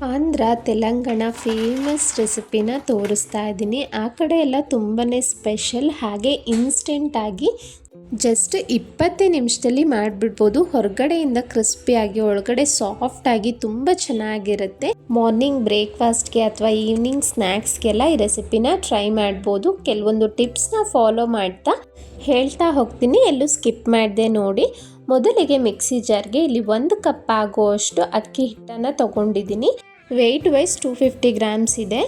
Andhra Telangana famous ರೆಸಿಪಿನ ತೋರಿಸ್ತಾ ಇದ್ದೀನಿ. ಆ ಕಡೆ ಎಲ್ಲ ತುಂಬಾ ಸ್ಪೆಷಲ್, ಹಾಗೆ ಇನ್ಸ್ಟೆಂಟಾಗಿ ಜಸ್ಟ್ 20 ನಿಮಿಷದಲ್ಲಿ ಮಾಡಿಬಿಡ್ಬೋದು. ಹೊರಗಡೆಯಿಂದ ಕ್ರಿಸ್ಪಿಯಾಗಿ ಒಳಗಡೆ ಸಾಫ್ಟಾಗಿ ತುಂಬ ಚೆನ್ನಾಗಿರುತ್ತೆ. ಮಾರ್ನಿಂಗ್ ಬ್ರೇಕ್ಫಾಸ್ಟ್ಗೆ ಅಥವಾ ಈವ್ನಿಂಗ್ ಸ್ನ್ಯಾಕ್ಸ್ಗೆಲ್ಲ ಈ ರೆಸಿಪಿನ ಟ್ರೈ ಮಾಡ್ಬೋದು. ಕೆಲವೊಂದು ಟಿಪ್ಸ್ನ ಫಾಲೋ ಮಾಡ್ತಾ ಹೇಳ್ತಾ ಹೋಗ್ತೀನಿ, ಎಲ್ಲೂ ಸ್ಕಿಪ್ ಮಾಡಿದೆ ನೋಡಿ. ಮೊದಲಿಗೆ ಮಿಕ್ಸಿ ಜಾರ್ಗೆ ಇಲ್ಲಿ 1 ಕಪ್ ಆಗುವಷ್ಟು ಅಕ್ಕಿ ಹಿಟ್ಟನ್ನು ತಗೊಂಡಿದ್ದೀನಿ. ವೆಯ್ಟ್ ವೈಸ್ 250 ಗ್ರಾಮ್ಸ್ ಇದೆ.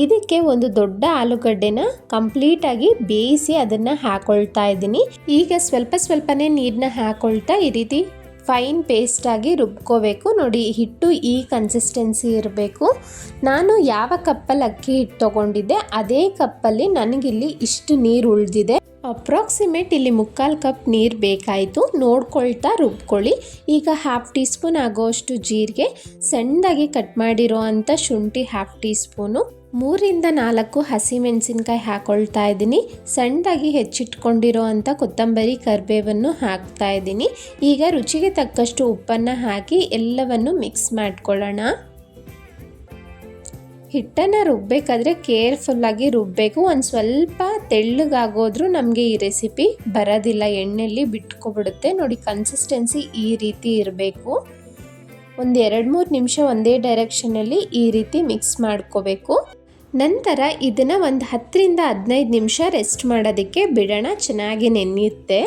ಇದಕ್ಕೆ ಒಂದು ದೊಡ್ಡ ಆಲೂಗಡ್ಡೆನ ಕಂಪ್ಲೀಟಾಗಿ ಬೇಯಿಸಿ ಅದನ್ನು ಹಾಕೊಳ್ತಾ ಇದ್ದೀನಿ. ಈಗ ಸ್ವಲ್ಪನೇ ನೀರನ್ನ ಹಾಕೊಳ್ತಾ ಈ ರೀತಿ ಫೈನ್ ಪೇಸ್ಟಾಗಿ ರುಬ್ಕೋಬೇಕು. ನೋಡಿ, ಹಿಟ್ಟು ಈ ಕನ್ಸಿಸ್ಟೆನ್ಸಿ ಇರಬೇಕು. ನಾನು ಯಾವ ಕಪ್ಪಲ್ಲಿ ಅಕ್ಕಿ ಹಿಟ್ಟು ತೊಗೊಂಡಿದ್ದೆ ಅದೇ ಕಪ್ಪಲ್ಲಿ ನನಗಿಲ್ಲಿ ಇಷ್ಟು ನೀರು ಉಳಿದಿದೆ. ಅಪ್ರಾಕ್ಸಿಮೇಟ್ ಇಲ್ಲಿ 3/4 ಕಪ್ ನೀರು ಬೇಕಾಯಿತು. ನೋಡ್ಕೊಳ್ತಾ ರುಬ್ಕೊಳ್ಳಿ. ಈಗ 1/2 ಟೀ ಸ್ಪೂನ್ ಆಗೋಷ್ಟು ಜೀರಿಗೆ, ಸಣ್ಣದಾಗಿ ಕಟ್ ಮಾಡಿರೋ ಅಂಥ ಶುಂಠಿ 1/2 ಟೀ ಸ್ಪೂನು, 3-4 ಹಸಿಮೆಣಸಿನ್ಕಾಯಿ ಹಾಕೊಳ್ತಾ ಇದ್ದೀನಿ. ಸಣ್ಣದಾಗಿ ಹೆಚ್ಚಿಟ್ಕೊಂಡಿರೋ ಅಂಥ ಕೊತ್ತಂಬರಿ ಕರಿಬೇವನ್ನು ಹಾಕ್ತಾ ಇದ್ದೀನಿ. ಈಗ ರುಚಿಗೆ ತಕ್ಕಷ್ಟು ಉಪ್ಪನ್ನು ಹಾಕಿ ಎಲ್ಲವನ್ನು ಮಿಕ್ಸ್ ಮಾಡ್ಕೊಳ್ಳೋಣ. ಹಿಟ್ಟನ್ನು ರುಬ್ಬಬೇಕಾದ್ರೆ ಕೇರ್ಫುಲ್ಲಾಗಿ ರುಬ್ಬಬೇಕು. ಒಂದು ಸ್ವಲ್ಪ ತೆಳ್ಳಗಾಗೋದ್ರೂ ನಮಗೆ ಈ ರೆಸಿಪಿ ಬರೋದಿಲ್ಲ, ಎಣ್ಣೆಯಲ್ಲಿ ಬಿಟ್ಕೊಬಿಡುತ್ತೆ. ನೋಡಿ, ಕನ್ಸಿಸ್ಟೆನ್ಸಿ ಈ ರೀತಿ ಇರಬೇಕು. ಒಂದು 2-3 ನಿಮಿಷ ಒಂದೇ ಡೈರೆಕ್ಷನಲ್ಲಿ ಈ ರೀತಿ ಮಿಕ್ಸ್ ಮಾಡ್ಕೋಬೇಕು. ನಂತರ ಇದನ್ನು ಒಂದು 10-15 ನಿಮಿಷ ರೆಸ್ಟ್ ಮಾಡೋದಕ್ಕೆ ಬಿಡೋಣ. ಚೆನ್ನಾಗಿ ನೆನೆಯುತ್ತೆ.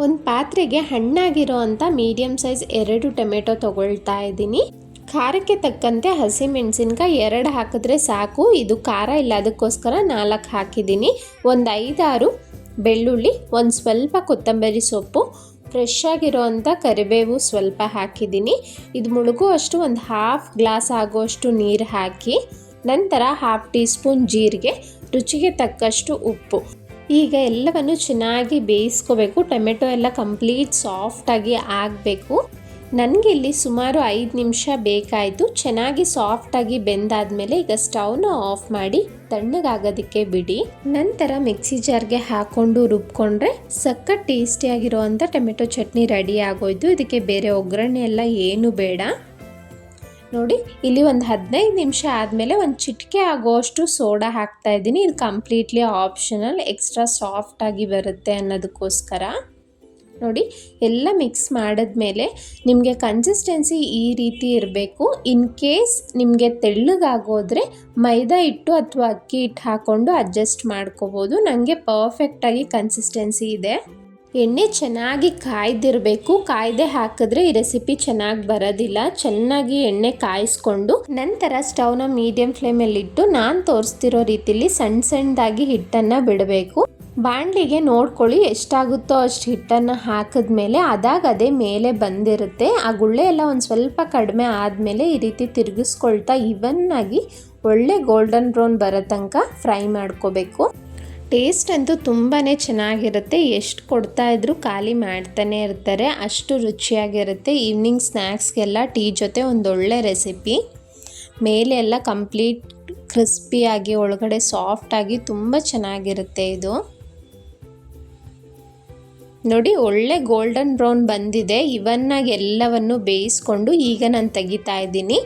ಒಂದು ಪಾತ್ರೆಗೆ ಹಣ್ಣಾಗಿರೋ ಅಂಥ ಮೀಡಿಯಮ್ ಸೈಜ್ 2 ಟೊಮೆಟೊ ತೊಗೊಳ್ತಾ ಇದ್ದೀನಿ. ಖಾರಕ್ಕೆ ತಕ್ಕಂತೆ ಹಸಿಮೆಣಸಿನ್ಕಾಯಿ 2 ಹಾಕಿದ್ರೆ ಸಾಕು. ಇದು ಖಾರ ಇಲ್ಲ, ಅದಕ್ಕೋಸ್ಕರ 4 ಹಾಕಿದ್ದೀನಿ. ಒಂದು 5-6 ಬೆಳ್ಳುಳ್ಳಿ, ಒಂದು ಸ್ವಲ್ಪ ಕೊತ್ತಂಬರಿ ಸೊಪ್ಪು, ಫ್ರೆಶ್ ಆಗಿರೋ ಅಂಥ ಕರಿಬೇವು ಸ್ವಲ್ಪ ಹಾಕಿದ್ದೀನಿ. ಇದು ಮುಳುಗುವಷ್ಟು ಒಂದು 1/2 ಗ್ಲಾಸ್ ಆಗುವಷ್ಟು ನೀರು ಹಾಕಿ, ನಂತರ 1/2 ಟೀ ಸ್ಪೂನ್ ಜೀರಿಗೆ, ರುಚಿಗೆ ತಕ್ಕಷ್ಟು ಉಪ್ಪು. ಈಗ ಎಲ್ಲವನ್ನು ಚೆನ್ನಾಗಿ ಬೇಯಿಸ್ಕೋಬೇಕು. ಟೊಮೆಟೊ ಎಲ್ಲ ಕಂಪ್ಲೀಟ್ ಸಾಫ್ಟಾಗಿ ಆಗಬೇಕು. ನನಗೆ ಇಲ್ಲಿ ಸುಮಾರು 5 ನಿಮಿಷ ಬೇಕಾಯಿತು. ಚೆನ್ನಾಗಿ ಸಾಫ್ಟಾಗಿ ಬೆಂದಾದ್ಮೇಲೆ ಈಗ ಸ್ಟವ್ನ ಆಫ್ ಮಾಡಿ ತಣ್ಣಗಾಗೋದಕ್ಕೆ ಬಿಡಿ. ನಂತರ ಮಿಕ್ಸಿ ಜಾರ್ಗೆ ಹಾಕ್ಕೊಂಡು ರುಬ್ಕೊಂಡ್ರೆ ಸಖತ್ ಟೇಸ್ಟಿಯಾಗಿರೋವಂಥ ಟೊಮೆಟೊ ಚಟ್ನಿ ರೆಡಿ ಆಗೋಯ್ತು. ಇದಕ್ಕೆ ಬೇರೆ ಒಗ್ಗರಣೆ ಎಲ್ಲ ಏನು ಬೇಡ. ನೋಡಿ, ಇಲ್ಲಿ ಒಂದು 15 ನಿಮಿಷ ಆದಮೇಲೆ ಒಂದು ಚಿಟಿಕೆ ಆಗೋಷ್ಟು ಸೋಡಾ ಹಾಕ್ತಾ ಇದ್ದೀನಿ. ಇದು ಕಂಪ್ಲೀಟ್ಲಿ ಆಪ್ಷನಲ್, ಎಕ್ಸ್ಟ್ರಾ ಸಾಫ್ಟಾಗಿ ಬರುತ್ತೆ ಅನ್ನೋದಕ್ಕೋಸ್ಕರ. ನೋಡಿ, ಎಲ್ಲ ಮಿಕ್ಸ್ ಮಾಡಿದ್ಮೇಲೆ ನಿಮಗೆ ಕನ್ಸಿಸ್ಟೆನ್ಸಿ ಈ ರೀತಿ ಇರಬೇಕು. ಇನ್ ಕೇಸ್ ನಿಮಗೆ ತೆಳ್ಳಗಾಗೋದ್ರೆ ಮೈದಾ ಹಿಟ್ಟು ಅಥವಾ ಅಕ್ಕಿ ಹಿಟ್ಟು ಹಾಕ್ಕೊಂಡು ಅಡ್ಜಸ್ಟ್ ಮಾಡ್ಕೋಬೋದು. ನನಗೆ ಪರ್ಫೆಕ್ಟಾಗಿ ಕನ್ಸಿಸ್ಟೆನ್ಸಿ ಇದೆ. ಎಣ್ಣೆ ಚೆನ್ನಾಗಿ ಕಾಯ್ದಿರಬೇಕು. ಕಾಯ್ದೆ ಹಾಕಿದ್ರೆ ಈ ರೆಸಿಪಿ ಚೆನ್ನಾಗಿ ಬರೋದಿಲ್ಲ. ಚೆನ್ನಾಗಿ ಎಣ್ಣೆ ಕಾಯಿಸ್ಕೊಂಡು ನಂತರ ಸ್ಟವ್ನ ಮೀಡಿಯಂ ಫ್ಲೇಮಲ್ಲಿಟ್ಟು ನಾನು ತೋರಿಸ್ತಿರೋ ರೀತಿಲಿ ಸಣ್ಣದಾಗಿ ಹಿಟ್ಟನ್ನು ಬಿಡಬೇಕು. ಬಾಣಲಿಗೆ ನೋಡ್ಕೊಳ್ಳಿ, ಎಷ್ಟಾಗುತ್ತೋ ಅಷ್ಟು ಹಿಟ್ಟನ್ನು ಹಾಕಿದ್ಮೇಲೆ ಅದೇ ಮೇಲೆ ಬಂದಿರುತ್ತೆ. ಆ ಗುಳ್ಳೆ ಎಲ್ಲ ಒಂದು ಸ್ವಲ್ಪ ಕಡಿಮೆ ಆದಮೇಲೆ ಈ ರೀತಿ ತಿರುಗಿಸ್ಕೊಳ್ತಾ ಇವನ್ನಾಗಿ ಒಳ್ಳೆ ಗೋಲ್ಡನ್ ಬ್ರೌನ್ ಬರೋ ತನಕ ಫ್ರೈ ಮಾಡ್ಕೋಬೇಕು. ಟೇಸ್ಟ್ ಅಂತೂ ತುಂಬಾ ಚೆನ್ನಾಗಿರುತ್ತೆ. ಎಷ್ಟು ಕೊಡ್ತಾ ಇದ್ರೂ ಖಾಲಿ ಮಾಡ್ತಾನೆ ಇರ್ತಾರೆ, ಅಷ್ಟು ರುಚಿಯಾಗಿರುತ್ತೆ. ಈವ್ನಿಂಗ್ ಸ್ನ್ಯಾಕ್ಸ್ಗೆಲ್ಲ ಟೀ ಜೊತೆ ಒಂದೊಳ್ಳೆ ರೆಸಿಪಿ. ಮೇಲೆ ಎಲ್ಲ ಕಂಪ್ಲೀಟ್ ಕ್ರಿಸ್ಪಿಯಾಗಿ ಒಳಗಡೆ ಸಾಫ್ಟಾಗಿ ತುಂಬ ಚೆನ್ನಾಗಿರುತ್ತೆ ಇದು. ನೋಡಿ, ಒಳ್ಳೆ ಗೋಲ್ಡನ್ ಬ್ರೌನ್ ಬಂದಿದೆ. ಇವನ್ನಾಗಿ ಎಲ್ಲವನ್ನು ಬೇಯಿಸ್ಕೊಂಡು ಈಗ ನಾನು ತೆಗಿತಾ ಇದ್ದೀನಿ.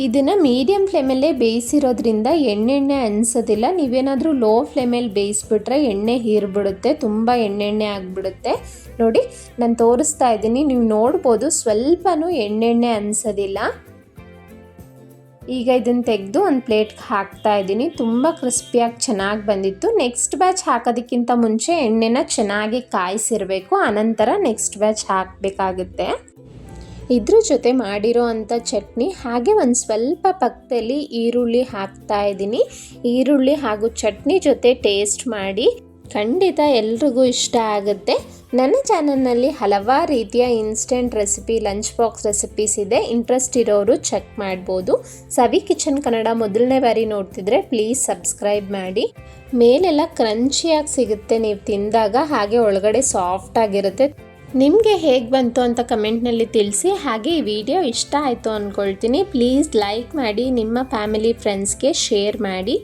ಇದನ್ನು ಮೀಡಿಯಮ್ ಫ್ಲೇಮಲ್ಲೇ ಬೇಯಿಸಿರೋದ್ರಿಂದ ಎಣ್ಣೆ ಅನಿಸೋದಿಲ್ಲ. ನೀವೇನಾದರೂ ಲೋ ಫ್ಲೇಮಲ್ಲಿ ಬೇಯಿಸ್ಬಿಟ್ರೆ ಎಣ್ಣೆ ಹೀರ್ಬಿಡುತ್ತೆ, ತುಂಬ ಎಣ್ಣೆ ಆಗಿಬಿಡುತ್ತೆ. ನೋಡಿ, ನಾನು ತೋರಿಸ್ತಾ ಇದ್ದೀನಿ, ನೀವು ನೋಡ್ಬೋದು ಸ್ವಲ್ಪನೂ ಎಣ್ಣೆ ಅನಿಸೋದಿಲ್ಲ. ಈಗ ಇದನ್ನು ತೆಗೆದು ಒಂದು ಪ್ಲೇಟ್ಗೆ ಹಾಕ್ತಾ ಇದ್ದೀನಿ. ತುಂಬ ಕ್ರಿಸ್ಪಿಯಾಗಿ ಚೆನ್ನಾಗಿ ಬಂದಿತ್ತು. ನೆಕ್ಸ್ಟ್ ಬ್ಯಾಚ್ ಹಾಕೋದಕ್ಕಿಂತ ಮುಂಚೆ ಎಣ್ಣೆನ ಚೆನ್ನಾಗಿ ಕಾಯಿಸಿರಬೇಕು, ಆನಂತರ ನೆಕ್ಸ್ಟ್ ಬ್ಯಾಚ್ ಹಾಕಬೇಕಾಗುತ್ತೆ. ಇದ್ರ ಜೊತೆ ಮಾಡಿರೋ ಅಂಥ ಚಟ್ನಿ, ಹಾಗೆ ಒಂದು ಸ್ವಲ್ಪ ಪಕ್ಕದಲ್ಲಿ ಈರುಳ್ಳಿ ಹಾಕ್ತಾ ಇದ್ದೀನಿ. ಈರುಳ್ಳಿ ಹಾಗೂ ಚಟ್ನಿ ಜೊತೆ ಟೇಸ್ಟ್ ಮಾಡಿ, ಖಂಡಿತ ಎಲ್ರಿಗೂ ಇಷ್ಟ ಆಗುತ್ತೆ. ನನ್ನ ಚಾನಲ್ನಲ್ಲಿ ಹಲವಾರು ರೀತಿಯ instant recipe, lunch box recipes ಇದೆ. ಇಂಟ್ರೆಸ್ಟ್ ಇರೋರು ಚೆಕ್ ಮಾಡ್ಬೋದು. ಸವಿ ಕಿಚನ್ ಕನ್ನಡ ಮೊದಲನೇ ಬಾರಿ ನೋಡ್ತಿದ್ರೆ ಪ್ಲೀಸ್ ಸಬ್ಸ್ಕ್ರೈಬ್ ಮಾಡಿ. ಮೇಲೆಲ್ಲ ಕ್ರಂಚಿಯಾಗಿ ಸಿಗುತ್ತೆ ನೀವು ತಿಂದಾಗ, ಹಾಗೆ ಒಳಗಡೆ ಸಾಫ್ಟ್ ಆಗಿರುತ್ತೆ. ನಿಮಗೆ ಹೇಗೆ ಬಂತು ಅಂತ ಕಮೆಂಟ್ನಲ್ಲಿ ತಿಳಿಸಿ. ಹಾಗೆ ಈ ವಿಡಿಯೋ ಇಷ್ಟ ಆಯಿತು ಅಂದ್ಕೊಳ್ತೀನಿ. ಪ್ಲೀಸ್ ಲೈಕ್ ಮಾಡಿ, ನಿಮ್ಮ ಫ್ಯಾಮಿಲಿ ಫ್ರೆಂಡ್ಸ್ಗೆ ಶೇರ್ ಮಾಡಿ.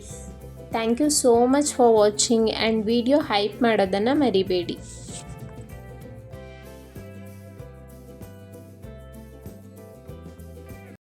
Thank you so much for watching and video hype ಮಾಡೋದನ್ನು ಮರಿಬೇಡಿ.